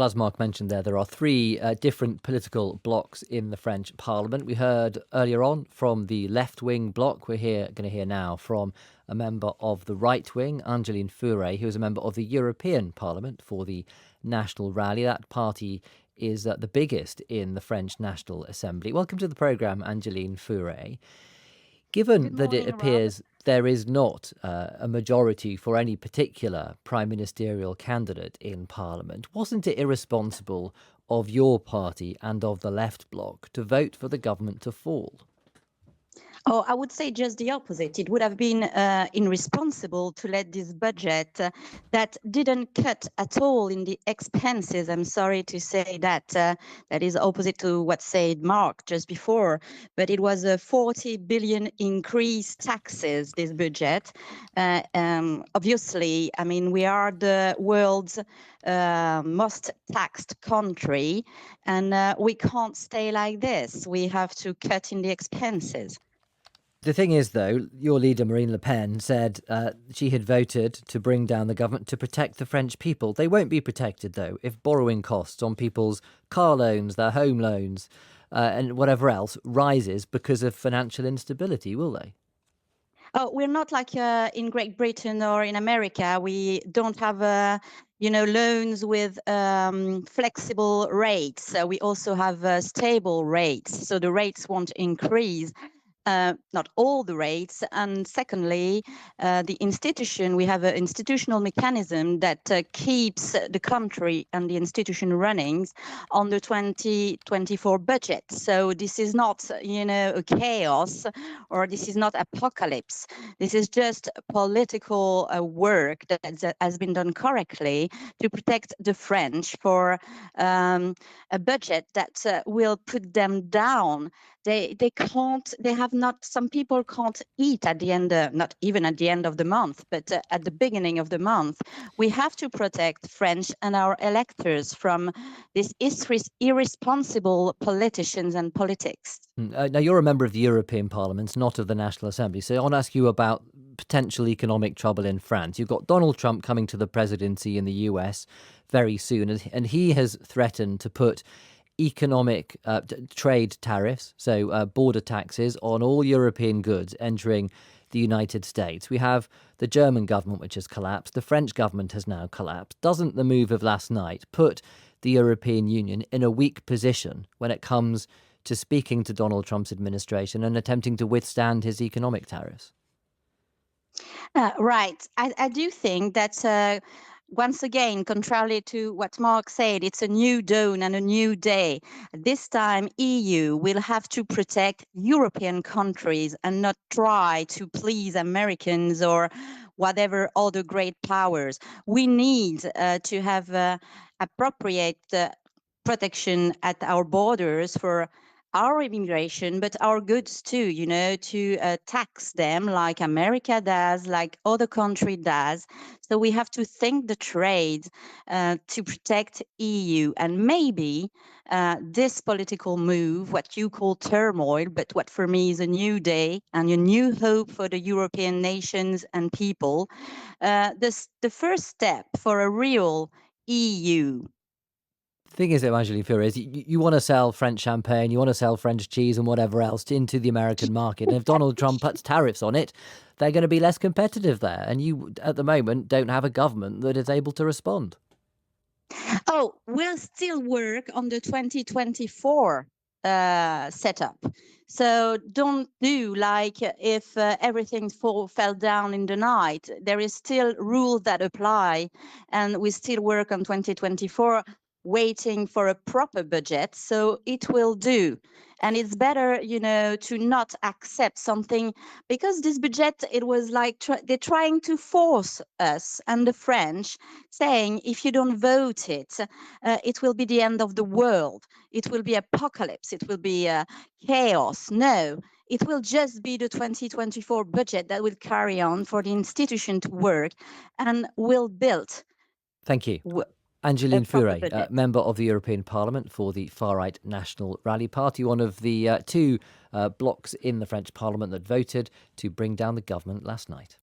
as Mark mentioned there are three different political blocs in the French Parliament. We heard earlier on from the left-wing bloc. We're going to hear now from a member of the right wing, Angéline Furet, who is a member of the European Parliament for the National Rally. That party is the biggest in the French National Assembly. Welcome to the programme, Angéline Furet. Given that it appears there is not a majority for any particular prime ministerial candidate in Parliament, wasn't it irresponsible of your party and of the left bloc to vote for the government to fall? Oh, I would say just the opposite. It would have been irresponsible to let this budget that didn't cut at all in the expenses. I'm sorry to say that that is opposite to what said Mark just before, but it was a 40 billion increase taxes, this budget. Obviously, I mean, we are the world's most taxed country, and we can't stay like this. We have to cut in the expenses. The thing is, though, your leader, Marine Le Pen, said she had voted to bring down the government to protect the French people. They won't be protected, though, if borrowing costs on people's car loans, their home loans, and whatever else rises because of financial instability, will they? Oh, we're not like in Great Britain or in America. We don't have loans with flexible rates. We also have stable rates, so the rates won't increase. Not all the rates. And secondly, we have an institutional mechanism that keeps the country and the institution running on the 2024 budget. So this is not, a chaos, or this is not apocalypse. This is just political work that has been done correctly to protect the French for a budget that will put them down. Some people can't eat at the end, not even at the end of the month, but at the beginning of the month. We have to protect French and our electors from these irresponsible politicians and politics. Now, you're a member of the European Parliament, not of the National Assembly. So I want to ask you about potential economic trouble in France. You've got Donald Trump coming to the presidency in the US very soon, and he has threatened to put economic trade tariffs, so border taxes on all European goods entering the United States. We have the German government, which has collapsed. The French government has now collapsed. Doesn't the move of last night put the European Union in a weak position when it comes to speaking to Donald Trump's administration and attempting to withstand his economic tariffs? Right. I do think that once again, contrary to what Mark said, it's a new dawn and a new day. This time, EU will have to protect European countries and not try to please Americans or whatever other great powers. We need to have appropriate protection at our borders for our immigration, but our goods too, to tax them like America does, like other country does. So we have to think the trade to protect EU. And maybe this political move, what you call turmoil, but what for me is a new day and a new hope for the European nations and people, the first step for a real EU. The thing is, Angéline Furet, is you want to sell French champagne, you want to sell French cheese and whatever else into the American market. And if Donald Trump puts tariffs on it, they're going to be less competitive there. And you, at the moment, don't have a government that is able to respond. Oh, we'll still work on the 2024 setup. So don't do like if everything fell down in the night. There is still rules that apply, and we still work on 2024. Waiting for a proper budget, so it will do. And it's better, to not accept something, because this budget, it was like they're trying to force us and the French, saying if you don't vote it, it will be the end of the world. It will be apocalypse. It will be chaos. No, it will just be the 2024 budget that will carry on for the institution to work and will build. Thank you. Angéline Furet, member of the European Parliament for the far-right National Rally Party, one of the two blocs in the French Parliament that voted to bring down the government last night.